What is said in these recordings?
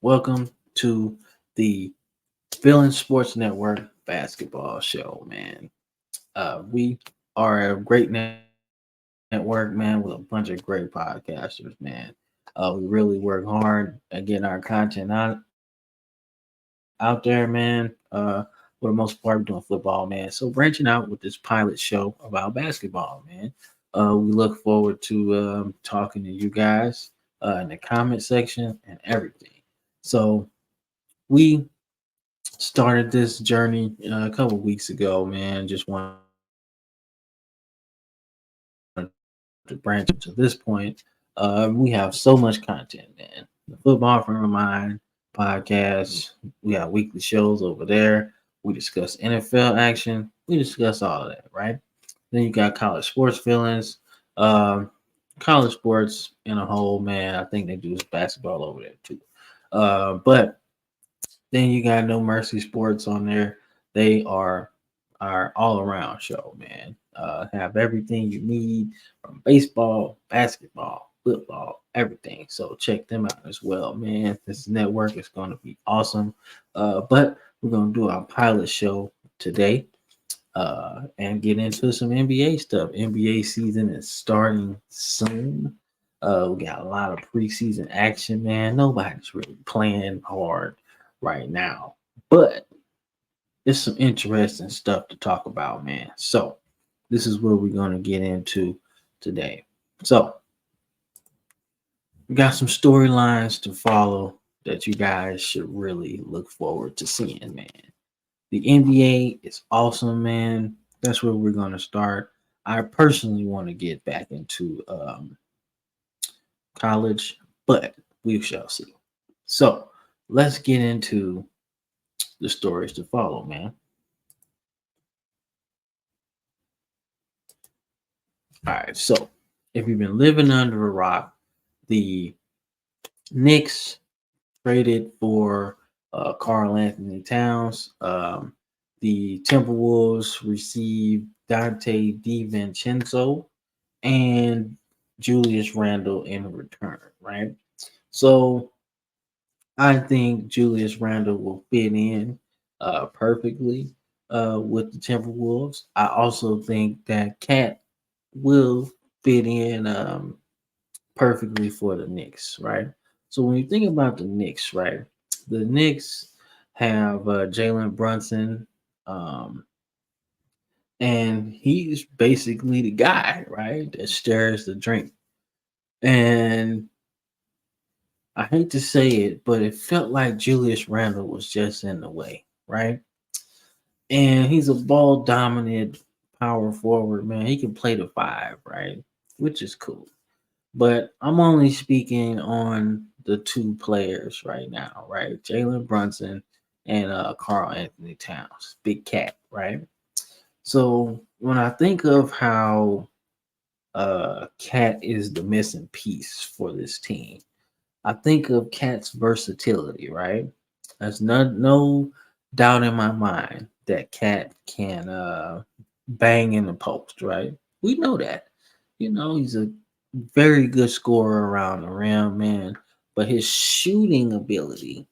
Welcome to the Feeling Sports Network basketball show, man. We are a great network, man, with a bunch of great podcasters, man. We really work hard at getting our content out there, man. For the most part, we're doing football, man. So branching out with this pilot show about basketball, man. We look forward to talking to you guys in the comment section and everything. So we started this journey a couple weeks ago, man. Just wanted to branch into this point. We have so much content, man. The Football Frame of Mind podcast. We got weekly shows over there. We discuss NFL action. We discuss all of that, right? Then you got college sports feelings, college sports in a whole, man. I think they do basketball over there too. But then you got No Mercy Sports on there. They are our all around show, man. Have everything you need from baseball, basketball, football, everything. So check them out as well, man. This network is going to be awesome. But we're going to do our pilot show today and get into some NBA stuff. NBA season is starting soon. We got a lot of preseason action, man. Nobody's really playing hard right now, but it's some interesting stuff to talk about, man. So, this is what we're going to get into today. So, we got some storylines to follow that you guys should really look forward to seeing, man. The NBA is awesome, man. That's where we're going to start. I personally want to get back into college, but we shall see. So let's get into the stories to follow, man. All right. So if you've been living under a rock, the Knicks traded for Carl Anthony Towns. The Timberwolves received Dante DiVincenzo and Julius Randle in return, right? So I think Julius Randle will fit in perfectly with the Timberwolves. I also think that Cat will fit in perfectly for the Knicks, right? So when you think about the Knicks, right, the Knicks have Jalen Brunson, um, and he's basically the guy, right, that stirs the drink. And I hate to say it, but it felt like Julius Randle was just in the way, right? And he's a ball dominant power forward, man. He can play the five, right? Which is cool. But I'm only speaking on the two players right now, right? Jalen Brunson and Carl Anthony Towns, Big Cat, right? So when I think of how Cat is the missing piece for this team, I think of Cat's versatility, right? There's no doubt in my mind that Cat can bang in the post, right? We know that. He's a very good scorer around the rim, man. But his shooting ability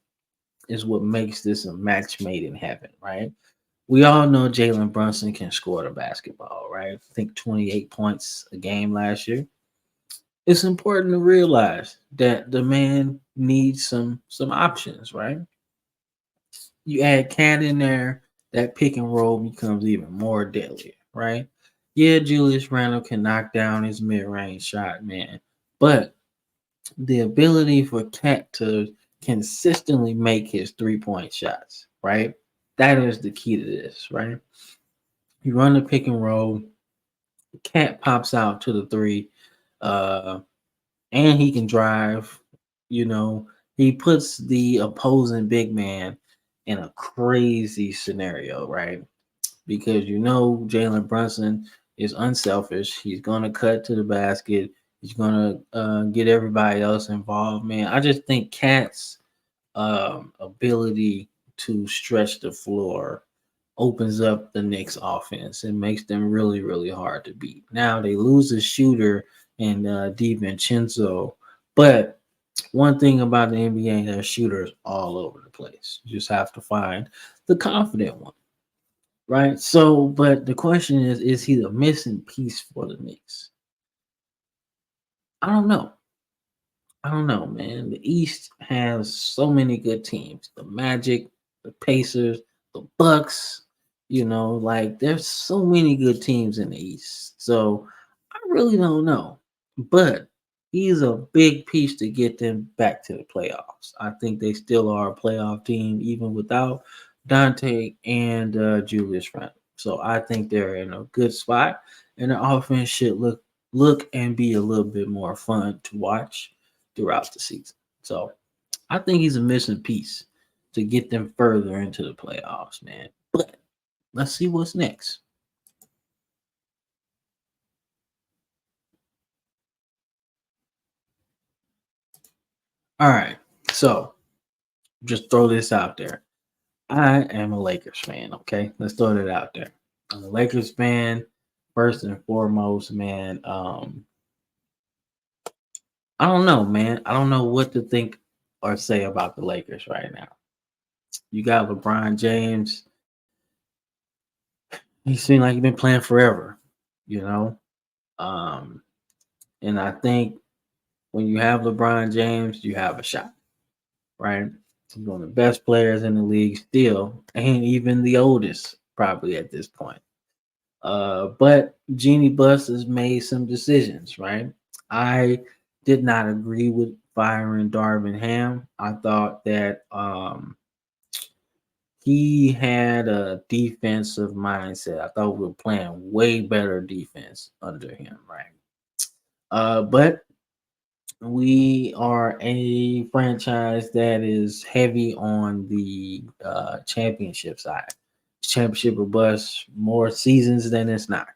is what makes this a match made in heaven, right? We all know Jalen Brunson can score the basketball, right? I think 28 points a game last year. It's important to realize that the man needs some options, right? You add Cat in there, that pick and roll becomes even more deadly, right? Yeah, Julius Randle can knock down his mid-range shot, man, but the ability for Cat to consistently make his 3-point shots, right? That is the key to this, right? You run the pick and roll, Cat pops out to the three, uh, and he can drive. You know, he puts the opposing big man in a crazy scenario, right? Because Jalen Brunson is unselfish. He's gonna cut to the basket. He's gonna get everybody else involved. Man, I just think Cat's ability to stretch the floor opens up the Knicks offense and makes them really, really hard to beat. Now they lose a shooter in DiVincenzo, but One thing about the NBA, there's shooters all over the place. You just have to find the confident one, right? So, but the question is he the missing piece for the Knicks? I don't know. I don't know, man. The East has so many good teams. The Magic, the Pacers, the Bucks, like there's so many good teams in the East. So I really don't know. But he's a big piece to get them back to the playoffs. I think they still are a playoff team even without Dante and Julius Randle. So I think they're in a good spot and the offense should look and be a little bit more fun to watch throughout the season. So I think he's a missing piece to get them further into the playoffs, man. But let's see what's next. All right. So just throw this out there. I am a Lakers fan, okay? Let's throw that out there. I'm a Lakers fan, first and foremost, man. I don't know, man. I don't know what to think or say about the Lakers right now. You got LeBron James. He seemed like he's been playing forever, you know? Um, and I think when you have LeBron James, you have a shot, right? He's one of the best players in the league still, and even the oldest probably at this point. But Jeannie Buss has made some decisions, right? I did not agree with firing Darvin Ham. I thought that he had a defensive mindset. I thought we were playing way better defense under him, right? But we are a franchise that is heavy on the championship side. Championship or bust, more seasons than it's not.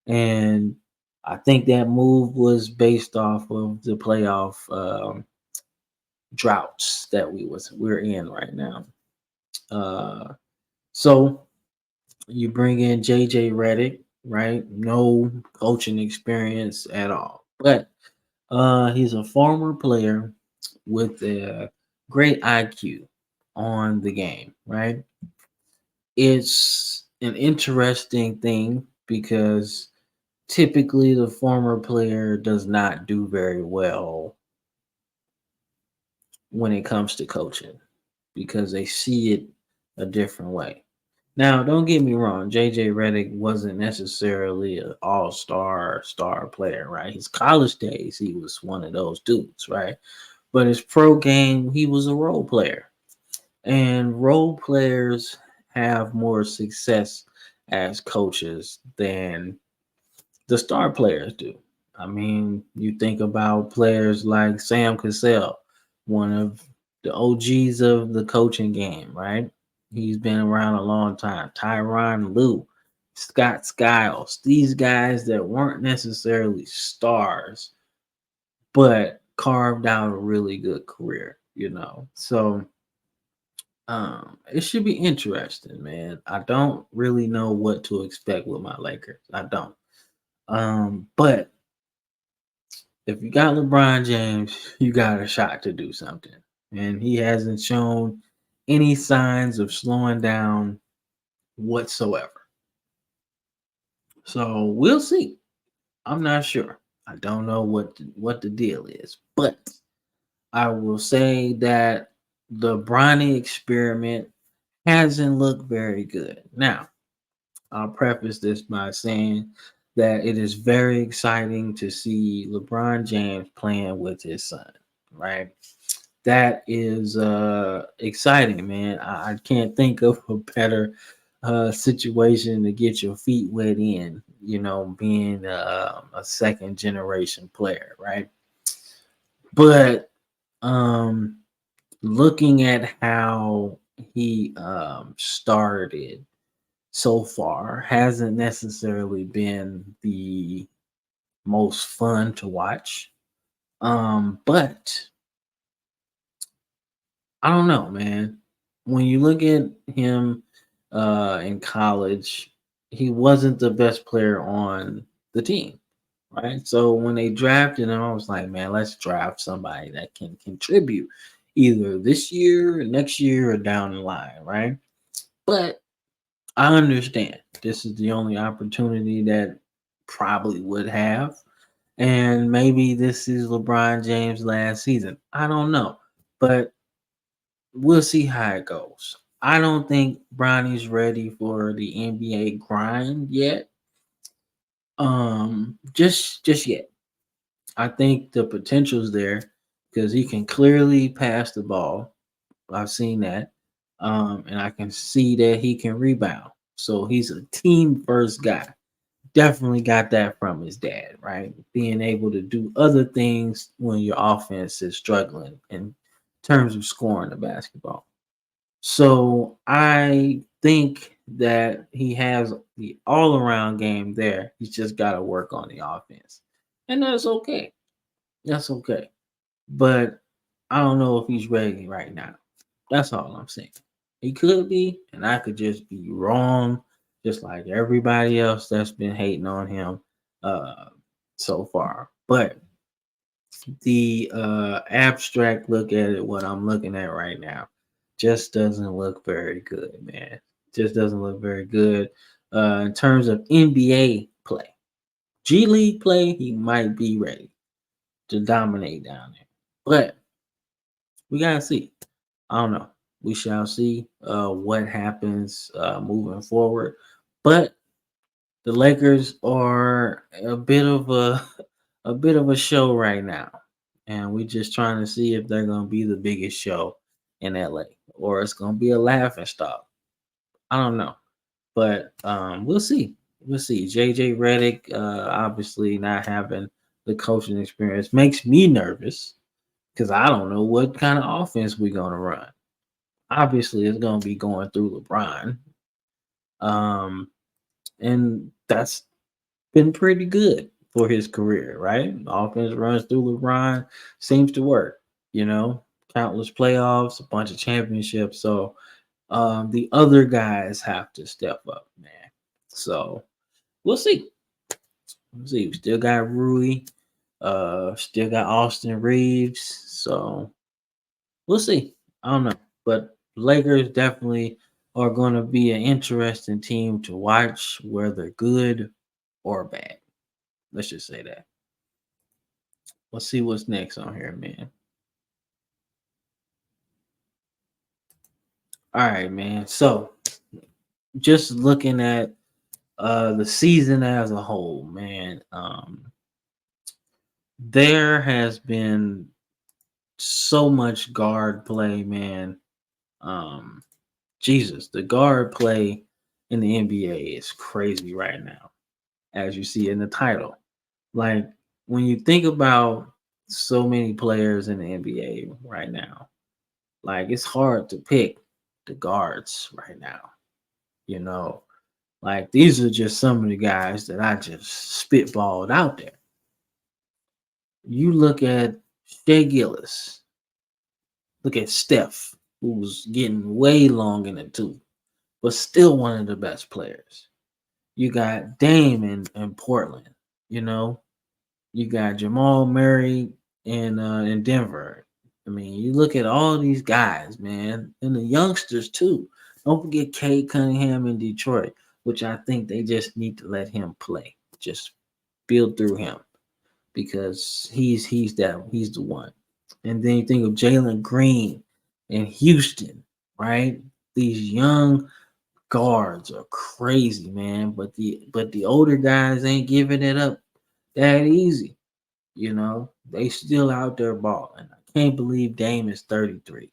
And I think that move was based off of the playoff droughts that we're in right now. Uh, so you bring in JJ Redick, right? No coaching experience at all, but he's a former player with a great IQ on the game, right? It's an interesting thing because typically the former player does not do very well when it comes to coaching because they see it a different way. Now, don't get me wrong, JJ Redick wasn't necessarily an all-star player, right? His college days, he was one of those dudes, right? But his pro game, he was a role player. And role players have more success as coaches than the star players do. I mean, you think about players like Sam Cassell, one of the OGs of the coaching game, right? He's been around a long time. Tyronn Lue, Scott Skiles, these guys that weren't necessarily stars, but carved out a really good career. So it should be interesting, man. I don't really know what to expect with my Lakers. I don't. But if you got LeBron James, you got a shot to do something. And he hasn't shown any signs of slowing down whatsoever. So we'll see. I'm not sure. I don't know what the deal is, but I will say that the Bronny experiment hasn't looked very good. Now, I'll preface this by saying that it is very exciting to see LeBron James playing with his son, right? That is exciting, man. I can't think of a better situation to get your feet wet in, being a second generation player, right? But um, looking at how he started so far hasn't necessarily been the most fun to watch. But I don't know, man. When you look at him in college, he wasn't the best player on the team, right? So when they drafted him, I was like, man, let's draft somebody that can contribute either this year, next year, or down the line, right? But I understand this is the only opportunity that probably would have. And maybe this is LeBron James' last season. I don't know. But we'll see how it goes. I don't think Bronny's ready for the NBA grind yet. Just yet. I think the potential's there because he can clearly pass the ball. I've seen that. And I can see that he can rebound. So he's a team first guy. Definitely got that from his dad, right? Being able to do other things when your offense is struggling in terms of scoring the basketball. So I think that he has the all around game there. He's just got to work on the offense. And that's okay. That's okay. But I don't know if he's ready right now. That's all I'm saying. He could be, and I could just be wrong, just like everybody else that's been hating on him uh, so far. But the abstract look at it, what I'm looking at right now, just doesn't look very good, man. Just doesn't look very good in terms of NBA play. G League play, he might be ready to dominate down there. But we gotta see. I don't know. We shall see what happens moving forward. But the Lakers are a bit of a a bit of a show right now, and we're just trying to see if they're gonna be the biggest show in LA or it's gonna be a laughing stock. I don't know, but we'll see. We'll see. JJ Redick, obviously not having the coaching experience makes me nervous because I don't know what kind of offense we're gonna run. Obviously, it's gonna be going through LeBron, um, and that's been pretty good for his career, right? Offense runs through LeBron, seems to work, you know, countless playoffs, a bunch of championships. So the other guys have to step up, man. So we'll see. We'll see. We still got Rui, still got Austin Reeves. So we'll see. I don't know. But Lakers definitely are going to be an interesting team to watch, whether good or bad. Let's just say that. Let's see what's next on here, man. All right, man. So just looking at the season as a whole, man, there has been so much guard play, man. Um, Jesus, the guard play in the NBA is crazy right now, as you see in the title. Like when you think about so many players in the NBA right now, like it's hard to pick the guards right now. You know, like these are just some of the guys that I just spitballed out there. You look at Shea Gillis, look at Steph, who's getting way long in the tooth, but still one of the best players. You got Dame in Portland, you know, you got Jamal Murray in Denver. I mean, you look at all these guys, man, and the youngsters too. Don't forget Cade Cunningham in Detroit, which I think they just need to let him play. Just build through him because he's the one. And then you think of Jalen Green in Houston, right? These young guards are crazy, man. But the older guys ain't giving it up that easy. You know, they still out there balling. I can't believe Dame is 33.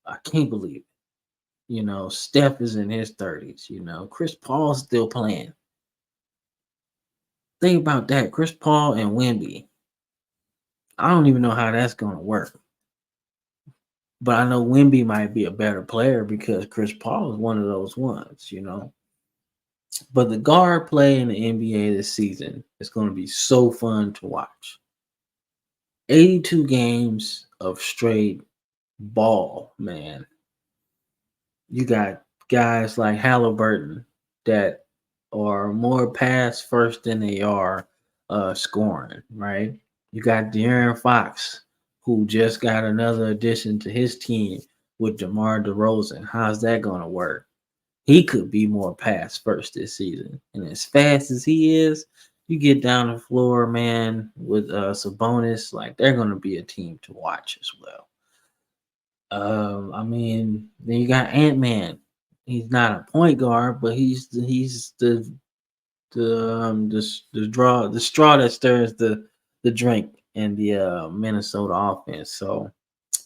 I can't believe it. You know, Steph is in his 30s. You know, Chris Paul's still playing. Think about that. Chris Paul and Wemby. I don't even know how that's going to work. But I know Wemby might be a better player because Chris Paul is one of those ones, you know. But the guard play in the NBA this season is going to be so fun to watch. 82 games of straight ball, man. You got guys like Halliburton that are more pass first than they are scoring, right? You got De'Aaron Fox, who just got another addition to his team with DeMar DeRozan. How's that going to work? He could be more pass first this season. And as fast as he is, you get down the floor, man, with Sabonis, like they're going to be a team to watch as well. I mean, then you got Ant Man. He's not a point guard, but he's the straw that stirs the drink in the Minnesota offense. So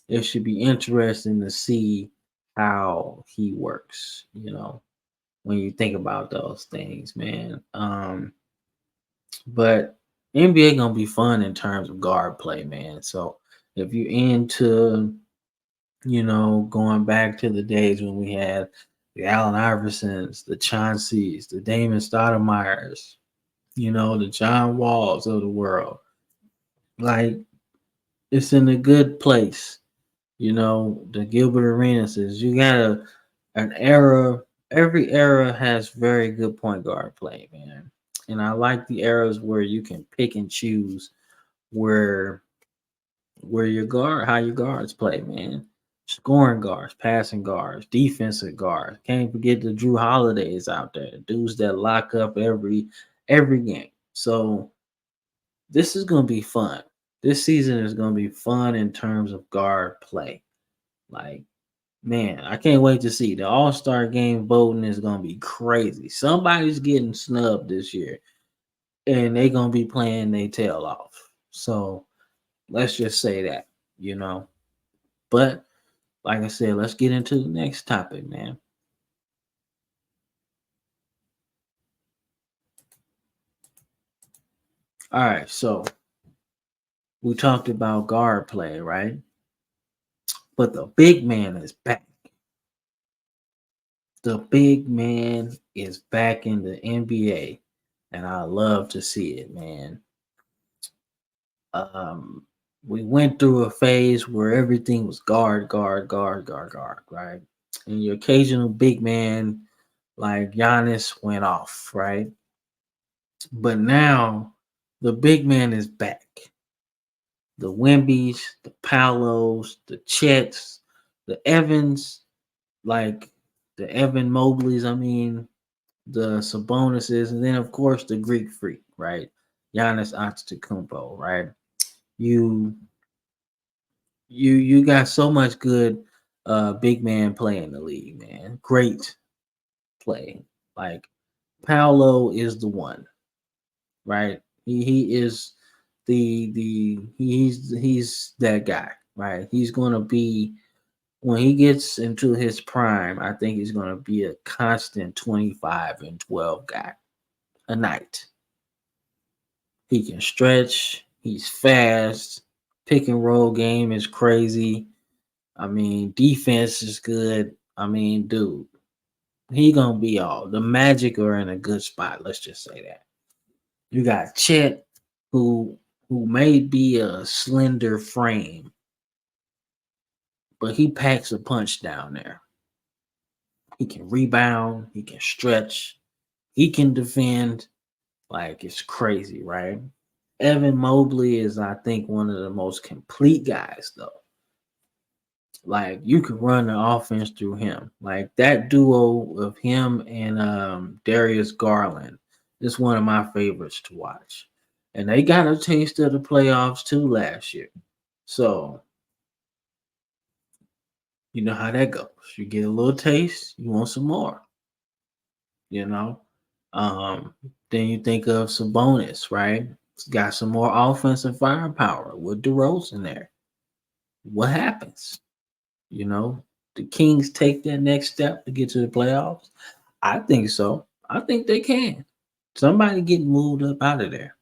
it should be interesting to see how he works. When you think about those things, man. But NBA gonna be fun in terms of guard play, man. So if you're into going back to the days when we had the Allen Iversons, the Chauncey's, the Damon Stoudemire's, the John Walls of the world. Like, it's in a good place. The Gilbert Arenas is, you got an era, every era has very good point guard play, man. And I like the eras where you can pick and choose where how your guards play, man. Scoring guards, passing guards, defensive guards. Can't forget the Drew Holidays out there, dudes that lock up every game. So this is gonna be fun. This season is gonna be fun in terms of guard play. Like, man, I can't wait to see the All-Star game voting is gonna be crazy. Somebody's getting snubbed this year, and they gonna be playing their tail off. So let's just say that, you know. But like I said, let's get into the next topic, man. All right, so we talked about guard play, right? But the big man is back. The big man is back in the NBA, and I love to see it, man. Um, we went through a phase where everything was guard, guard, guard, guard, guard, right? And your occasional big man like Giannis went off, right? But now the big man is back. The Wembys, the Palos, the Chets, the Evans, like the Evan Mobleys, I mean, the Sabonuses, and then of course the Greek freak, right? Giannis Antetokounmpo, right? You you got so much good big man play in the league, man. Great play. Like Paolo is the one, right? He is he's that guy, right? He's gonna be when he gets into his prime, I think he's gonna be a constant 25 and 12 guy a night. He can stretch, he's fast, pick and roll game is crazy. I mean, defense is good. I mean, dude, he gonna be all the Magic are in a good spot. Let's just say that. You got Chet, who may be a slender frame, but he packs a punch down there. He can rebound, he can stretch, he can defend. Like, it's crazy, right? Evan Mobley is, I think, one of the most complete guys, though. Like, you could run the offense through him. Like, that duo of him and Darius Garland is one of my favorites to watch. And they got a taste of the playoffs too last year. So, you know how that goes. You get a little taste, you want some more, you know? Um, then you think of Sabonis, right? He's got some more offensive firepower with DeRozan there. What happens? You know, the Kings take that next step to get to the playoffs? I think so. I think they can. Somebody getting moved up out of there,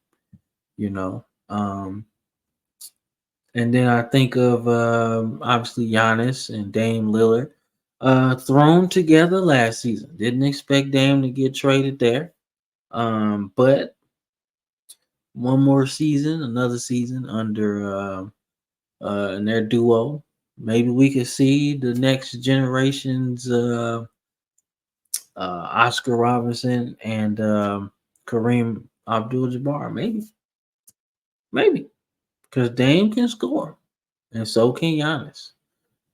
you know. And then I think of obviously Giannis and Dame Lillard thrown together last season. Didn't expect Dame to get traded there. But one more season, another season under in their duo. Maybe we could see the next generation's Oscar Robinson and Kareem Abdul-Jabbar. Maybe. Maybe because Dame can score, and so can Giannis.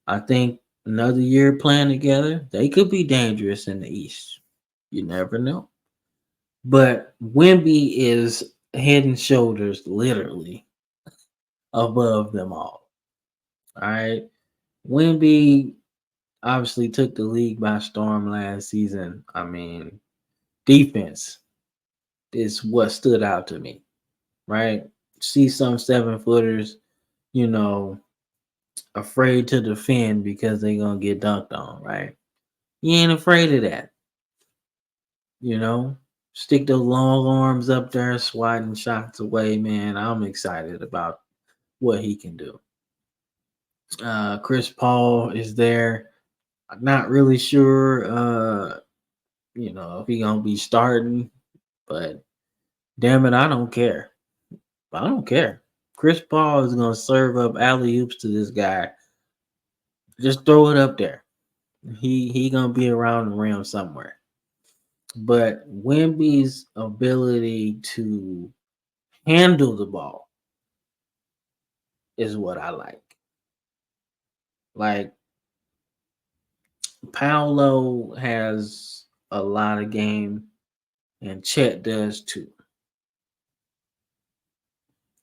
I think another year playing together, they could be dangerous in the East. You never know. But Wemby is head and shoulders, literally, above them all. All right. Wemby obviously took the league by storm last season. I mean, defense is what stood out to me, right? See some 7 footers, you know, afraid to defend because they're going to get dunked on, right? You ain't afraid of that, you know? Stick those long arms up there, swatting shots away, man. I'm excited about what he can do. Chris Paul is there. I'm not really sure, if he gonna be starting, but damn it, I don't care. I don't care. Chris Paul is gonna serve up alley oops to this guy. Just throw it up there. He gonna be around the rim somewhere. But Wemby's ability to handle the ball is what I like. Like Paolo has a lot of game, and Chet does too.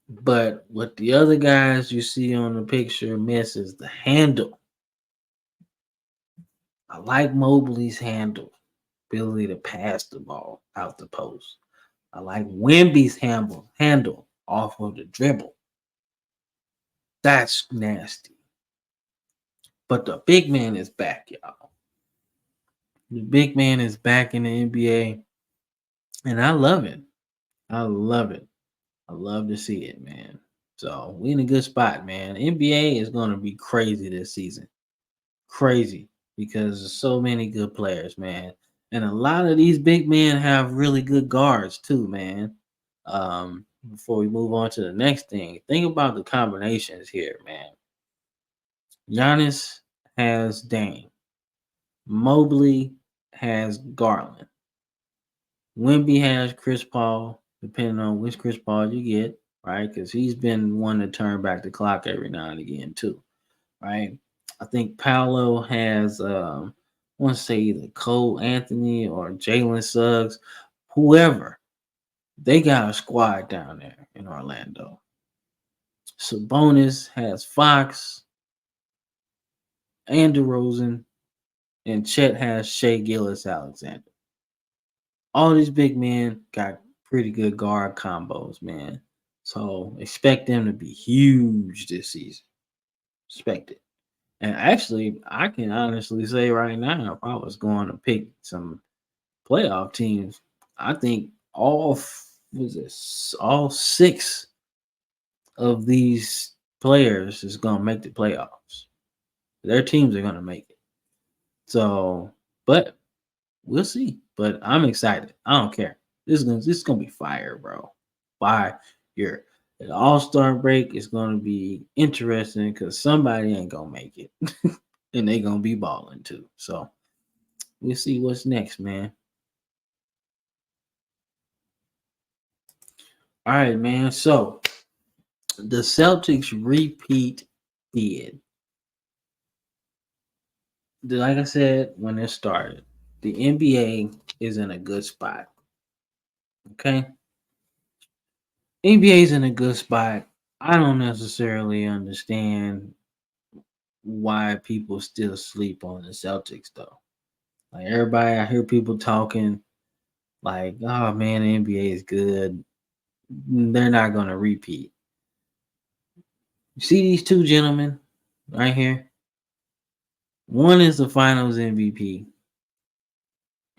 But what the other guys you see on the picture miss is the handle. I like Mobley's handle, ability to pass the ball out the post. I like Wemby's handle off of the dribble. That's nasty. But the big man is back, y'all. The big man is back in the NBA, and I love it. I love it. I love to see it, man. So we in a good spot, man. NBA is gonna be crazy this season. Crazy because there's so many good players, man. And a lot of these big men have really good guards too, man. Before we move on to the next thing, think about the combinations here, man. Giannis has Dame. Mobley has Garland. Wemby has Chris Paul, depending on which Chris Paul you get, right? Because he's been one to turn back the clock every now and again too, right? I think Paolo has, I want to say either Cole Anthony or Jalen Suggs, whoever. They got a squad down there in Orlando. Sabonis has Fox and DeRozan, and Chet has Shea Gillis Alexander. All these big men got pretty good guard combos, man. So expect them to be huge this season. Expect it. And actually, I can honestly say right now, if I was going to pick some playoff teams, I think all 6 of these players is going to make the playoffs. Their teams are going to make it. So, but we'll see. But I'm excited. I don't care. This is gonna be fire, bro. Fire. The All-Star break is gonna be interesting because somebody ain't gonna make it. And they gonna be balling too. So we'll see what's next, man. All right, man. So the Celtics repeat bid. Like I said when it started, the NBA is in a good spot. Okay. NBA is in a good spot. I don't necessarily understand why people still sleep on the Celtics though. Like everybody, I hear people talking like, "Oh man, the NBA is good. They're not gonna repeat." You see these 2 gentlemen right here? One is the Finals MVP,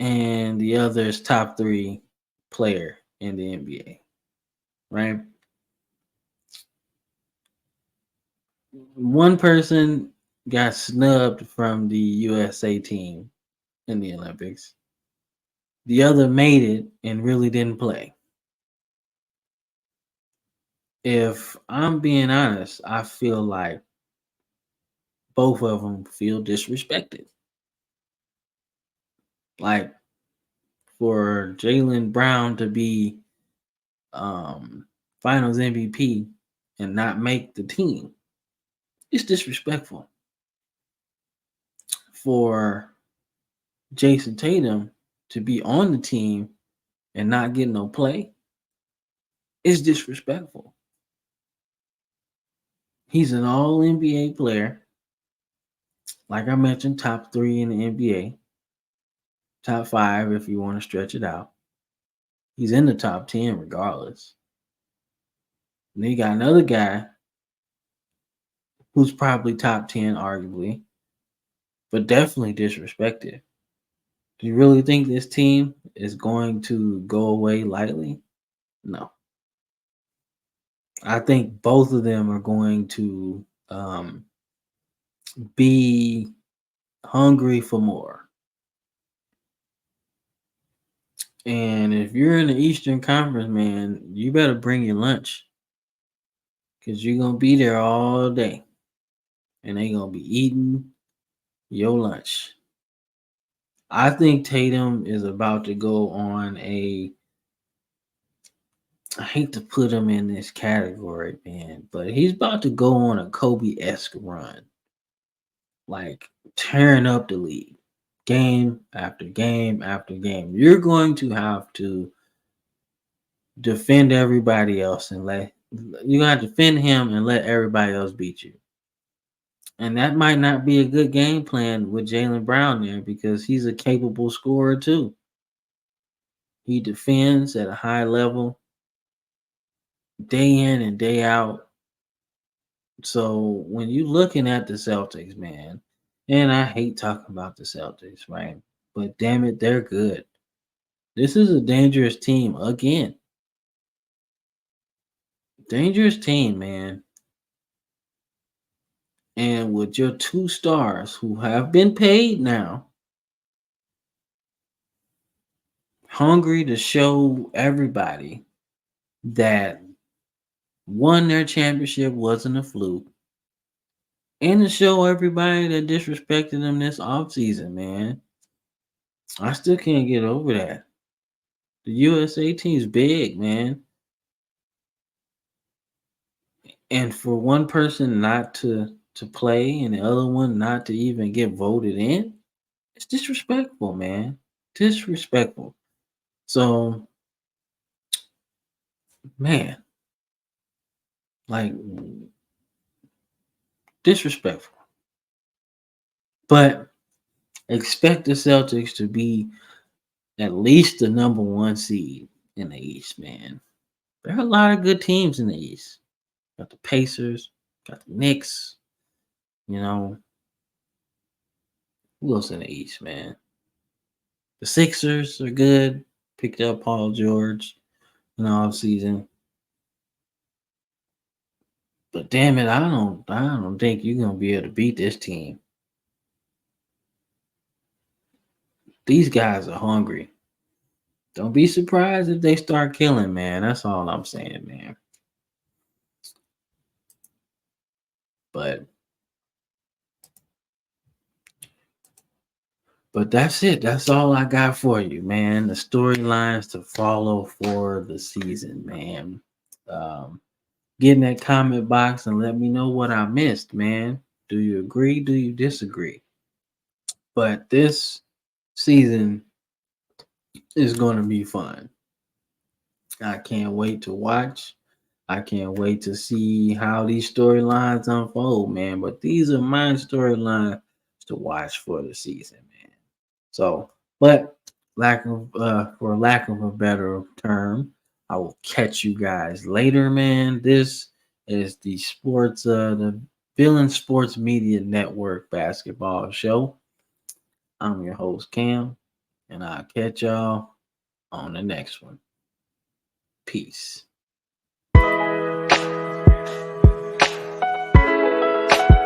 and the other is top 3 player in the NBA. Right? One person got snubbed from the USA team in the Olympics. The other made it and really didn't play. If I'm being honest, I feel like both of them feel disrespected. Like for Jalen Brown to be Finals MVP and not make the team. It's disrespectful for Jason Tatum to be on the team and not get no play. It's disrespectful. He's an all NBA player. Like I mentioned, top 3 in the NBA, top 5 if you want to stretch it out. He's in the top 10 regardless. And then you got another guy who's probably top 10, arguably, but definitely disrespected. Do you really think this team is going to go away lightly? No. I think both of them are going to be hungry for more. And if you're in the Eastern Conference, man, you better bring your lunch because you're going to be there all day and they going to be eating your lunch. I think Tatum is about to go on I hate to put him in this category, man, but he's about to go on a Kobe-esque run, like tearing up the league, game after game after game. You're going to have to defend everybody else and you got to defend him and let everybody else beat you. And that might not be a good game plan with Jaylen Brown there because he's a capable scorer too. He defends at a high level day in and day out. So when you're looking at the Celtics, man, and I hate talking about the Celtics, right? But damn it, they're good. This is a dangerous team again. Dangerous team, man. And with your 2 stars who have been paid now, hungry to show everybody that won their championship wasn't a fluke, and to show everybody that disrespected them this offseason, man. I still can't get over that. The USA team's big, man. And for one person not to play and the other one not to even get voted in, it's disrespectful, man. Disrespectful. So, man, like disrespectful. But expect the Celtics to be at least the number 1 seed in the East, man. There are a lot of good teams in the East. Got the Pacers, got the Knicks, you know. Who else in the East, man? The Sixers are good. Picked up Paul George in the offseason. But damn it, I don't think you're gonna be able to beat this team. These guys are hungry. Don't be surprised if they start killing, man. That's all I'm saying, man. But that's it. That's all I got for you, man. The storylines to follow for the season, man. Get in that comment box and let me know what I missed, man. Do you agree? Do you disagree? But this season is going to be fun. I can't wait to watch. I can't wait to see how these storylines unfold, man. But these are my storylines to watch for the season, man. So, but for lack of a better term, I will catch you guys later, man. This is the Villain Sports Media Network basketball show. I'm your host, Cam, and I'll catch y'all on the next one. Peace.